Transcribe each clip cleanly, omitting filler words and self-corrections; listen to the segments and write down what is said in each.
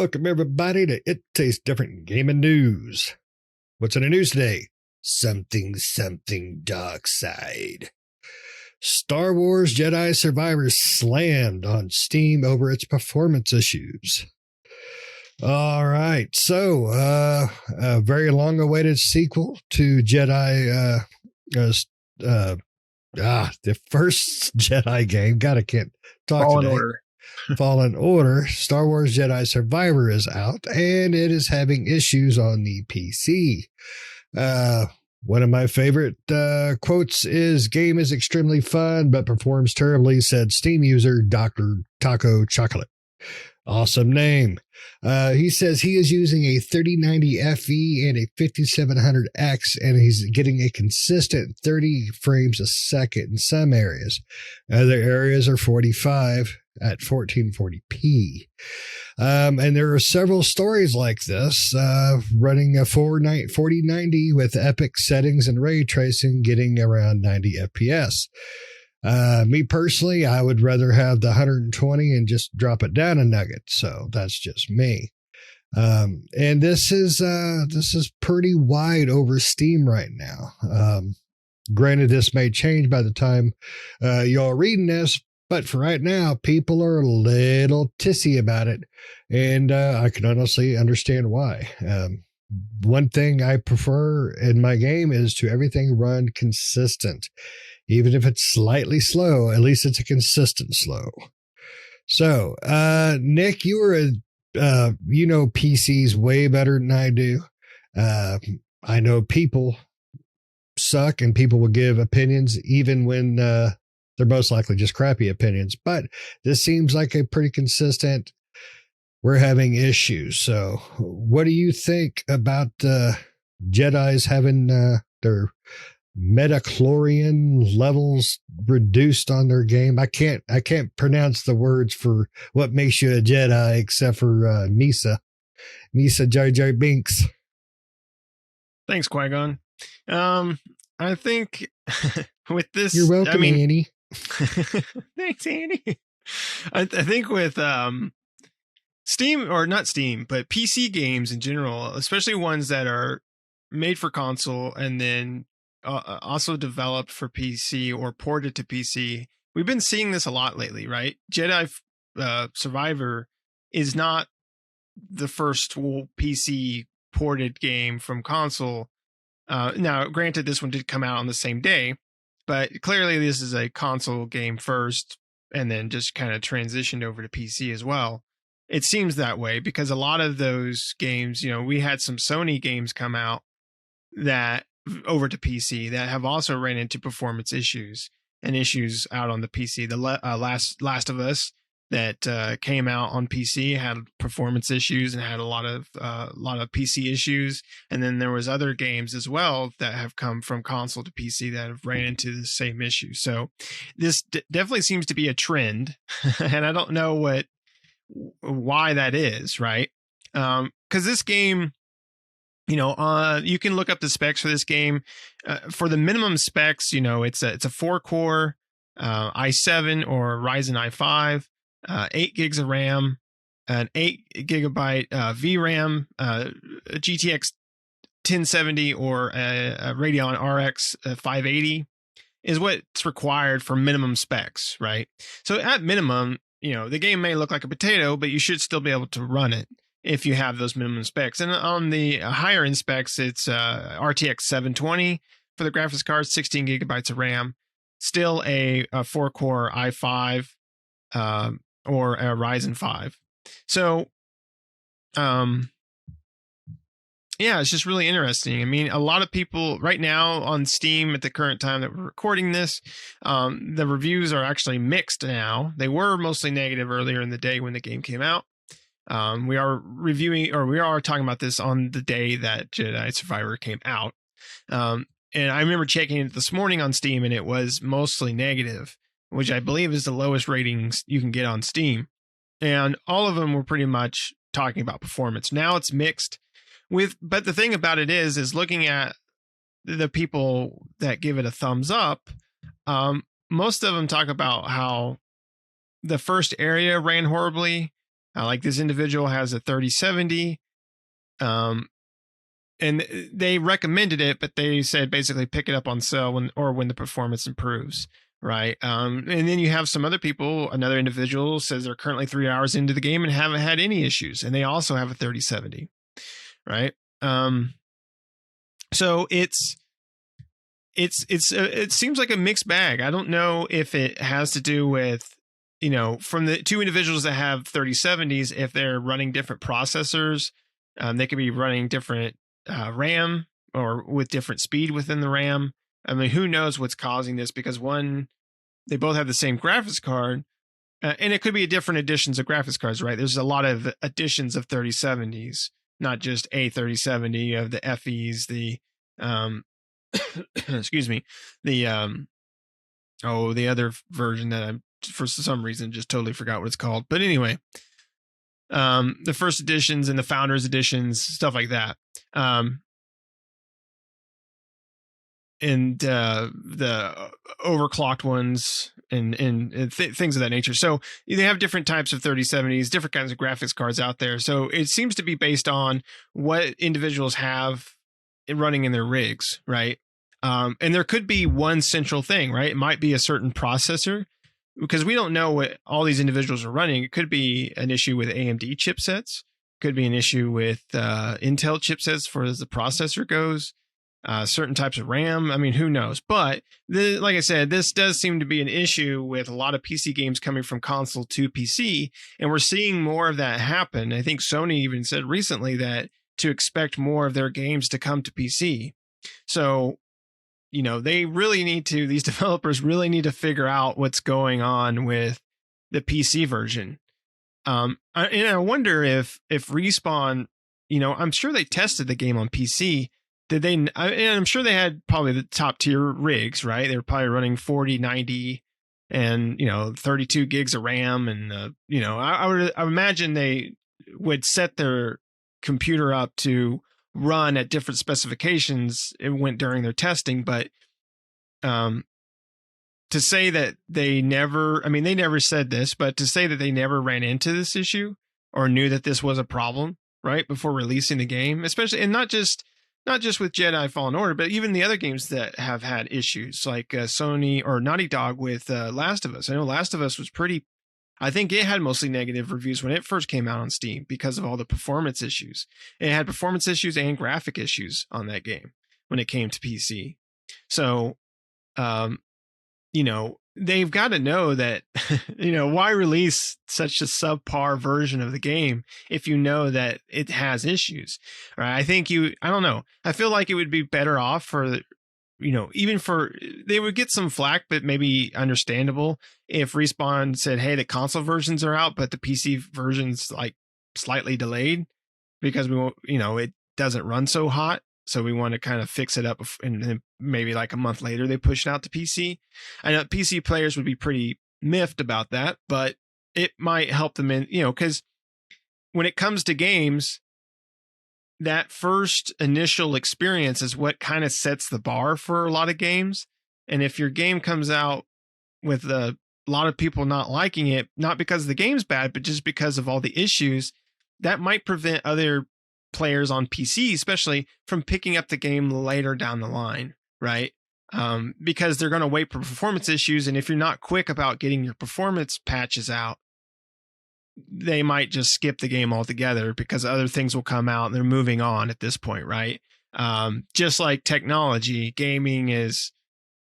Welcome, everybody, to It Tastes Different Gaming News. What's in the news today? Something dark side. Star Wars Jedi Survivor slammed on Steam over its performance issues. All right, so a very long-awaited sequel to Jedi, the first Jedi game. God, I can't talk Fallen today. Order. Fallen Order, Star Wars Jedi Survivor is out, and it is having issues on the PC. One of my favorite quotes is, "Game is extremely fun, but performs terribly," said Steam user Dr. Taco Chocolate. Awesome name. He says he is using a 3090 FE and a 5700X, and he's getting a consistent 30 frames a second in some areas. Other areas are 45 at 1440p. And there are several stories like this, running a 4090 with epic settings and ray tracing, getting around 90 FPS. Me personally, I would rather have the 120 and just drop it down a nugget. So that's just me. And this is pretty wide over Steam right now. Granted, this may change by the time y'all reading this, but for right now, people are a little tissy about it, and I can honestly understand why. One thing I prefer in my game is to everything run consistent. Even if it's slightly slow, at least it's a consistent slow. So, Nick, you were you know PCs way better than I do. I know people suck and people will give opinions even when they're most likely just crappy opinions. But this seems like a pretty consistent, we're having issues. So what do you think about Jedi's having their metachlorian levels reduced on their game? I can't pronounce the words for what makes you a Jedi except for Misa Jar Jar Binks. Thanks, Qui-Gon. I think with this, You're welcome, Annie. Thanks, Annie. I think with Steam, or not Steam, but PC games in general, especially ones that are made for console and then also developed for PC or ported to PC. We've been seeing this a lot lately, right? Jedi Survivor is not the first PC ported game from console. Now, granted, this one did come out on the same day, but clearly this is a console game first and then just kind of transitioned over to PC as well. It seems that way because a lot of those games, we had some Sony games come out that over to PC that have also ran into performance issues and issues out on the PC. The Last of Us that came out on PC had performance issues and had a lot of PC issues. And then there was other games as well that have come from console to PC that have ran into the same issue. So this definitely seems to be a trend, and I don't know why that is, right? Because this game, you can look up the specs for this game. For the minimum specs, it's a 4-core i7 or Ryzen i5, 8 gigs of RAM, an 8 gigabyte VRAM, a GTX 1070 or a Radeon RX 580 is what's required for minimum specs, right? So at minimum, the game may look like a potato, but you should still be able to run it if you have those minimum specs. And on the higher end specs, it's RTX 720 for the graphics card, 16 gigabytes of RAM, still a 4-core i5 or a Ryzen 5. So, it's just really interesting. I mean, a lot of people right now on Steam at the current time that we're recording this, the reviews are actually mixed now. They were mostly negative earlier in the day when the game came out. We are talking about this on the day that Jedi Survivor came out. And I remember checking it this morning on Steam, and it was mostly negative, which I believe is the lowest ratings you can get on Steam. And all of them were pretty much talking about performance. Now it's mixed but the thing about it is looking at the people that give it a thumbs up, most of them talk about how the first area ran horribly. Like this individual has a 3070, and they recommended it, but they said basically pick it up on sale when the performance improves, right? And then you have some other people. Another individual says they're currently 3 hours into the game and haven't had any issues, and they also have a 3070, right? So it seems like a mixed bag. I don't know if it has to do with, from the two individuals that have 3070s, if they're running different processors, they could be running different RAM or with different speed within the RAM. I mean, who knows what's causing this? Because they both have the same graphics card, and it could be different editions of graphics cards, right? There's a lot of editions of 3070s, not just a 3070 of the FEs, the excuse me, the the other version that I'm for some reason just totally forgot what it's called. But anyway, the first editions and the founders editions, stuff like that. And the overclocked ones and things of that nature. So they have different types of 3070s, different kinds of graphics cards out there. So it seems to be based on what individuals have running in their rigs, right? And there could be one central thing, right? It might be a certain processor, because we don't know what all these individuals are running. It could be an issue with AMD chipsets, could be an issue with Intel chipsets for as the processor goes. Certain types of RAM. I mean, who knows? But like I said, this does seem to be an issue with a lot of PC games coming from console to PC, and we're seeing more of that happen. I think Sony even said recently that to expect more of their games to come to PC. So, they really need to, these developers really need to figure out what's going on with the PC version. And I wonder if Respawn, I'm sure they tested the game on PC. Did they? And I'm sure they had probably the top tier rigs, right? They were probably running 40, 90, and 32 gigs of RAM, and I would imagine they would set their computer up to run at different specifications. It went during their testing, but to say that they never, they never said this, but to say that they never ran into this issue or knew that this was a problem, right, before releasing the game, especially, and not just with Jedi Fallen Order, but even the other games that have had issues, like Sony or Naughty Dog with Last of Us. I know Last of Us was I think it had mostly negative reviews when it first came out on Steam because of all the performance issues. It had performance issues and graphic issues on that game when it came to PC. So, they've got to know that, why release such a subpar version of the game if you know that it has issues, right? I don't know. I feel like it would be better off for, they would get some flack, but maybe understandable if Respawn said, hey, the console versions are out, but the PC version's like slightly delayed because we won't, it doesn't run so hot. So we want to kind of fix it up, and then maybe like a month later they push it out to PC. I know PC players would be pretty miffed about that, but it might help them in, because when it comes to games, that first initial experience is what kind of sets the bar for a lot of games. And if your game comes out with a lot of people not liking it, not because the game's bad, but just because of all the issues, that might prevent other players on PC, especially, from picking up the game later down the line, right? Because they're going to wait for performance issues. And if you're not quick about getting your performance patches out, they might just skip the game altogether because other things will come out and they're moving on at this point, right? Just like technology, gaming is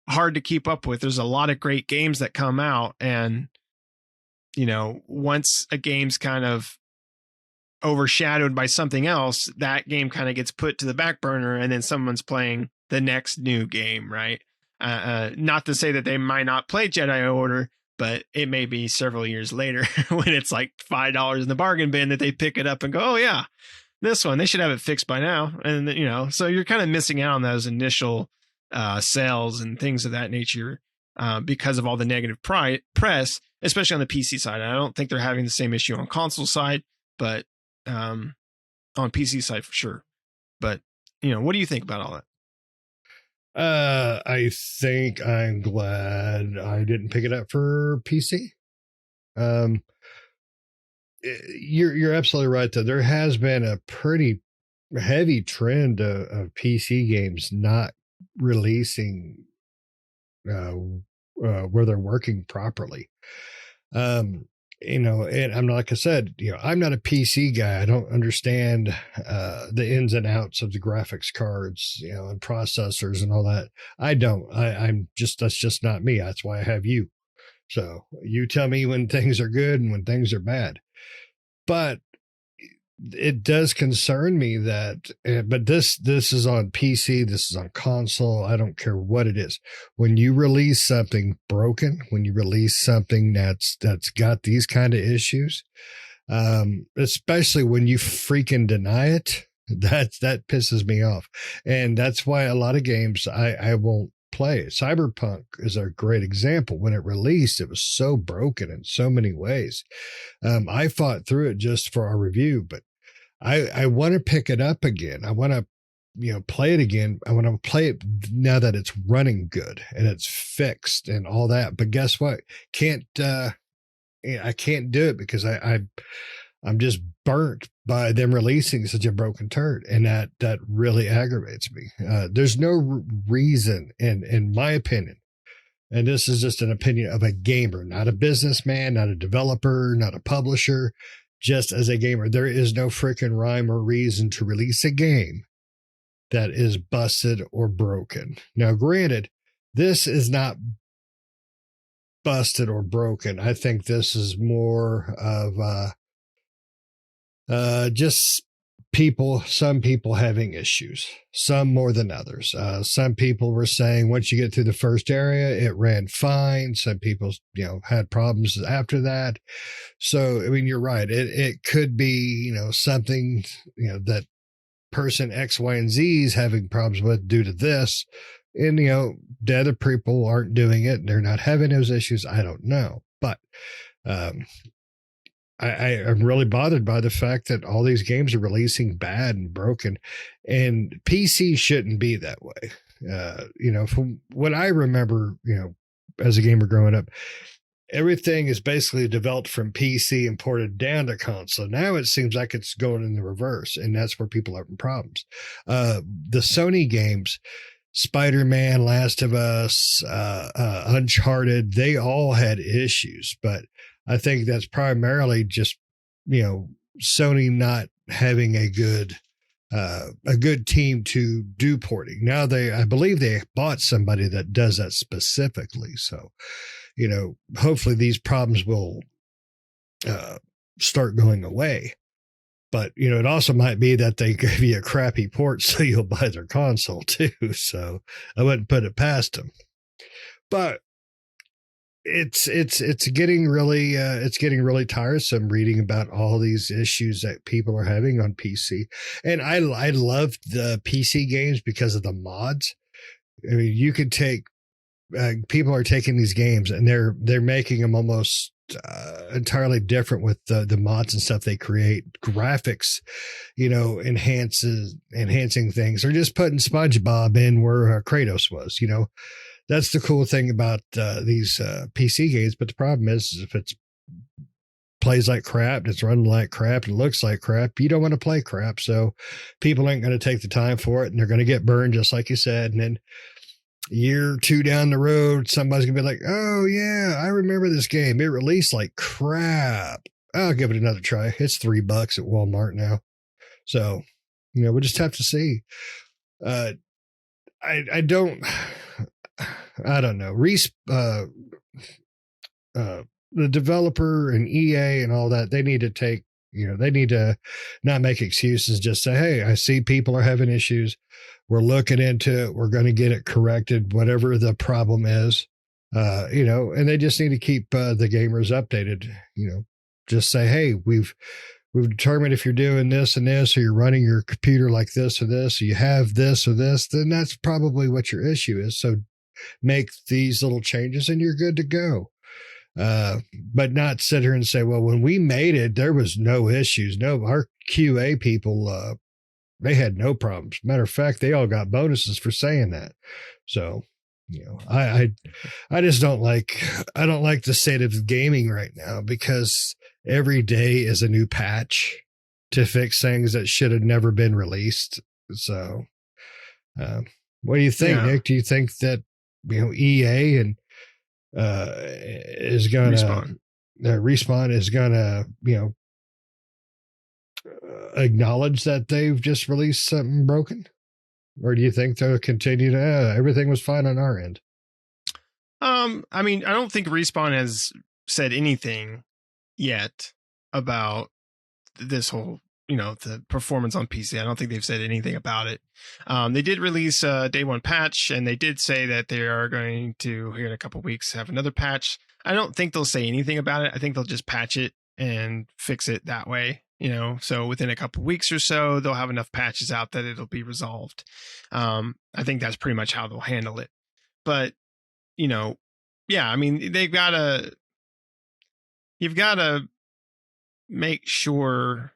hard to keep up with. There's a lot of great games that come out, and once a game's kind of overshadowed by something else, that game kind of gets put to the back burner, and then someone's playing the next new game, right? Not to say that they might not play Jedi Order, but it may be several years later when it's like $5 in the bargain bin that they pick it up and go, oh yeah, this one, they should have it fixed by now. And so you're kind of missing out on those initial sales and things of that nature because of all the negative press, especially on the PC side. I don't think they're having the same issue on console side, but on PC side for sure. But what do you think about all that? I think I'm glad I didn't pick it up for PC. you're absolutely right, though. There has been a pretty heavy trend of PC games not releasing where they're working properly. Um, and I'm like I said, I'm not a PC guy. I don't understand the ins and outs of the graphics cards, and processors and all that. I don't. I'm just that's just not me. That's why I have you. So you tell me when things are good and when things are bad. But it does concern me that, but this is on PC, this is on console. I don't care what it is. When you release something broken, when you release something that's got these kind of issues, especially when you freaking deny it, that pisses me off, and that's why a lot of games I won't play. Cyberpunk is a great example. When it released, it was so broken in so many ways. I fought through it just for our review, but I want to pick it up again. I want to, play it again. I want to play it now that it's running good and it's fixed and all that. But guess what? I can't do it because I'm just burnt by them releasing such a broken turd, and that really aggravates me. There's no reason, in my opinion, and this is just an opinion of a gamer, not a businessman, not a developer, not a publisher, just as a gamer. There is no freaking rhyme or reason to release a game that is busted or broken. Now, granted, this is not busted or broken. I think this is more of just some people having issues, some more than others. Some people were saying once you get through the first area, it ran fine. Some people, had problems after that. So, I mean, you're right. It could be, something, that person X, Y, and Z is having problems with due to this. And, the other people aren't doing it and they're not having those issues. I don't know. But, I am really bothered by the fact that all these games are releasing bad and broken, and PC shouldn't be that way. From what I remember, as a gamer growing up, everything is basically developed from PC and ported down to console. Now it seems like it's going in the reverse, and that's where people are having problems. The Sony games, Spider-Man, Last of Us, Uncharted, they all had issues, but I think that's primarily just, Sony not having a good team to do porting. Now I believe they bought somebody that does that specifically. So, hopefully these problems will start going away. But, it also might be that they give you a crappy port so you'll buy their console too. So I wouldn't put it past them. But it's getting really tiresome reading about all these issues that people are having on PC. And I love the PC games because of the mods. I mean, you could take people are taking these games and they're making them almost entirely different with the mods and stuff they create. Graphics, enhancing things, or just putting SpongeBob in where Kratos was. That's the cool thing about these PC games. But the problem is if it's plays like crap, it's running like crap, and looks like crap, you don't want to play crap. So people ain't going to take the time for it, and they're going to get burned, just like you said. And then year or two down the road, somebody's going to be like, oh, yeah, I remember this game. It released like crap. I'll give it another try. It's $3 at Walmart now. So, we'll just have to see. I don't know. The developer and EA and all that, they need to take, they need to not make excuses. Just say, hey, I see people are having issues. We're looking into it. We're going to get it corrected, whatever the problem is, and they just need to keep the gamers updated. Just say, hey, we've determined if you're doing this and this, or you're running your computer like this or this, or you have this or this, then that's probably what your issue is. So make these little changes and you're good to go. But not sit here and say, well, when we made it, there was no issues. No, our QA people, they had no problems. Matter of fact, they all got bonuses for saying that. So, I just don't like the state of gaming right now, because every day is a new patch to fix things that should have never been released. So, what do you think, Yeah. Nick? Do you think that EA and is gonna Respawn is gonna acknowledge that they've just released something broken, or do you think they'll continue to everything was fine on our end? I mean, I don't think Respawn has said anything yet about this whole, the performance on PC. I don't think they've said anything about it. They did release a day one patch, and they did say that they are going to, here in a couple weeks, have another patch. I don't think they'll say anything about it. I think they'll just patch it and fix it that way. So within a couple weeks or so, they'll have enough patches out that it'll be resolved. I think that's pretty much how they'll handle it. But, yeah, I mean, you've got to make sure,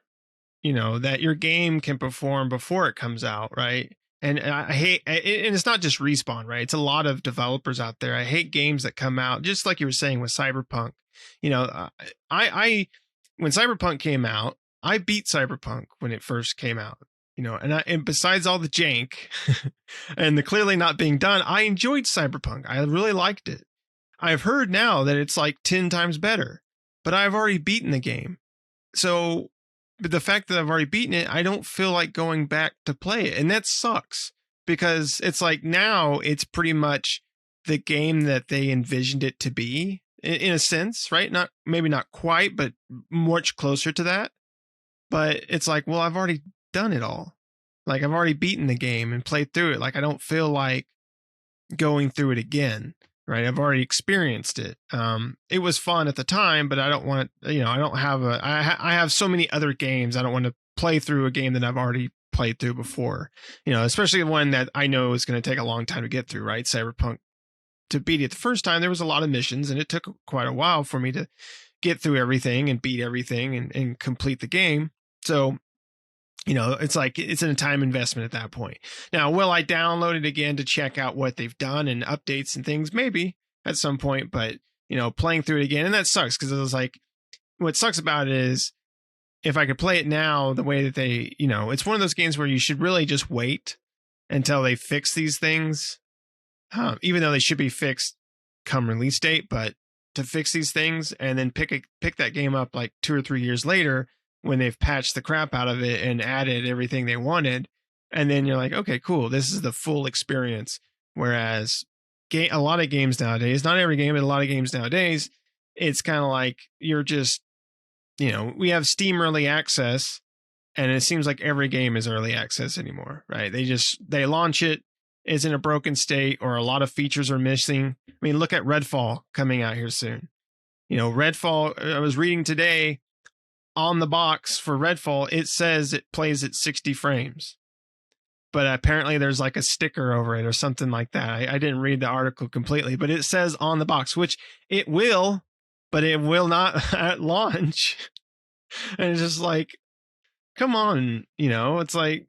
that your game can perform before it comes out, right? And I hate, and it's not just Respawn, right? It's a lot of developers out there. I hate games that come out, just like you were saying with Cyberpunk. I when Cyberpunk came out, I beat Cyberpunk when it first came out, and besides all the jank and the clearly not being done, I enjoyed Cyberpunk. I really liked it. I've heard now that it's like 10 times better, but I've already beaten the game. So the fact that I've already beaten it, I don't feel like going back to play it. And that sucks, because it's like now it's pretty much the game that they envisioned it to be in a sense, right? Maybe not quite, but much closer to that. But it's like, well, I've already done it all. Like, I've already beaten the game and played through it. Like, I don't feel like going through it again, right? I've already experienced it. It was fun at the time, but I don't want, I don't have I have so many other games. I don't want to play through a game that I've already played through before, especially one that I know is going to take a long time to get through, right? Cyberpunk, to beat it the first time, there was a lot of missions, and it took quite a while for me to get through everything and beat everything and complete the game. So, it's like it's a time investment at that point. Now, will I download it again to check out what they've done and updates and things? Maybe at some point, but playing through it again, and that sucks, because it was like, what sucks about it is, if I could play it now the way that they, it's one of those games where you should really just wait until they fix these things, even though they should be fixed come release date, but to fix these things and then pick that game up like 2 or 3 years later, when they've patched the crap out of it and added everything they wanted. And then you're like, okay, cool, this is the full experience. Whereas a lot of games nowadays, not every game, but a lot of games nowadays, it's kind of like you're just, we have Steam early access, and it seems like every game is early access anymore, right? They launch it, it's in a broken state, or a lot of features are missing. I mean, look at Redfall coming out here soon. Redfall, I was reading today, on the box for Redfall, it says it plays at 60 frames. But apparently there's like a sticker over it or something like that. I didn't read the article completely, but it says on the box, which it will, but it will not at launch. And it's just like, come on, it's like,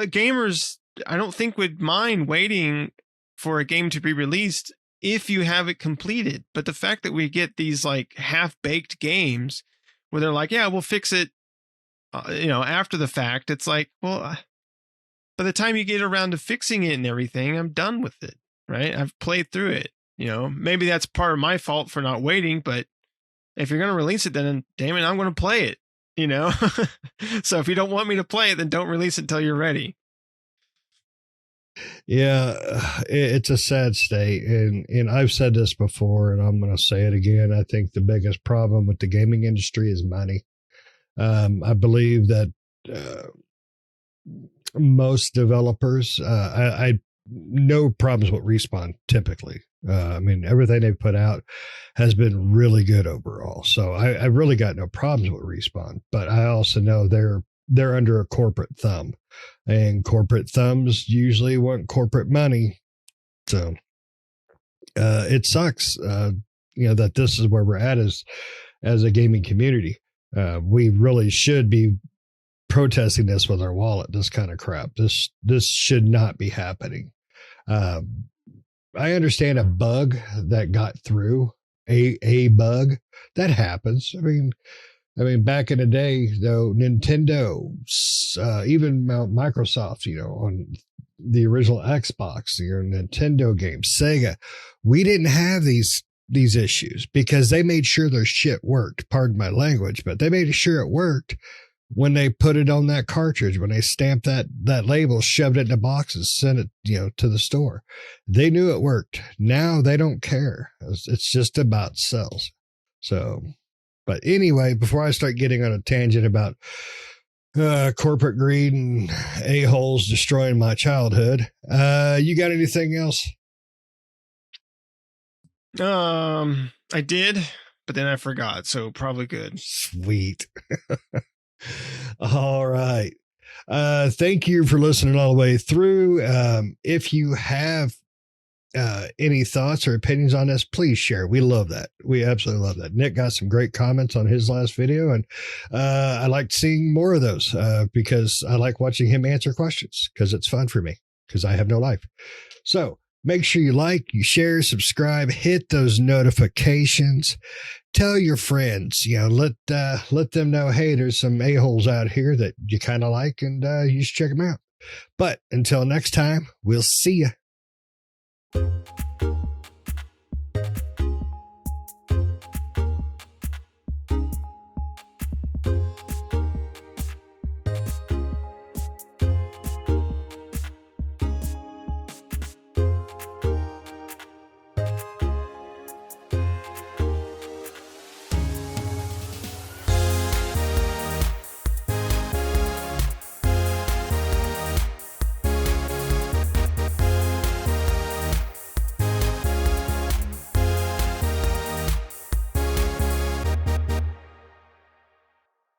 gamers, I don't think would mind waiting for a game to be released if you have it completed. But the fact that we get these like half-baked games where they're like, yeah, we'll fix it, after the fact, it's like, well, by the time you get around to fixing it and everything, I'm done with it, right? I've played through it. Maybe that's part of my fault for not waiting, but if you're going to release it, then damn it, I'm going to play it, So if you don't want me to play it, then don't release it until you're ready. Yeah, it's a sad state, and I've said this before, and I'm going to say it again. I think the biggest problem with the gaming industry is money. I believe that most developers, I no problems with Respawn typically. I mean, everything they've put out has been really good overall. So I really got no problems with Respawn, but I also know they're under a corporate thumb, and corporate thumbs usually want corporate money. So it sucks, that this is where we're at as a gaming community. We really should be protesting this with our wallet. This kind of crap. This should not be happening. I understand a bug that got through a bug. That happens. I mean, back in the day, though, Nintendo, even Microsoft, on the original Xbox, your Nintendo games, Sega, we didn't have these issues because they made sure their shit worked. Pardon my language, but they made sure it worked when they put it on that cartridge, when they stamped that label, shoved it in a box and sent it, to the store. They knew it worked. Now they don't care. It's just about sales. So, but anyway, before I start getting on a tangent about corporate greed and a-holes destroying my childhood, you got anything else? I did, but then I forgot, so probably good. Sweet. All right. Thank you for listening all the way through. If you have any thoughts or opinions on this, please share. We love that. We absolutely love that. Nick got some great comments on his last video, and I like seeing more of those because I like watching him answer questions because it's fun for me because I have no life. So make sure you like, you share, subscribe, hit those notifications. Tell your friends, let them know, hey, there's some a-holes out here that you kind of like, and you should check them out. But until next time, we'll see you.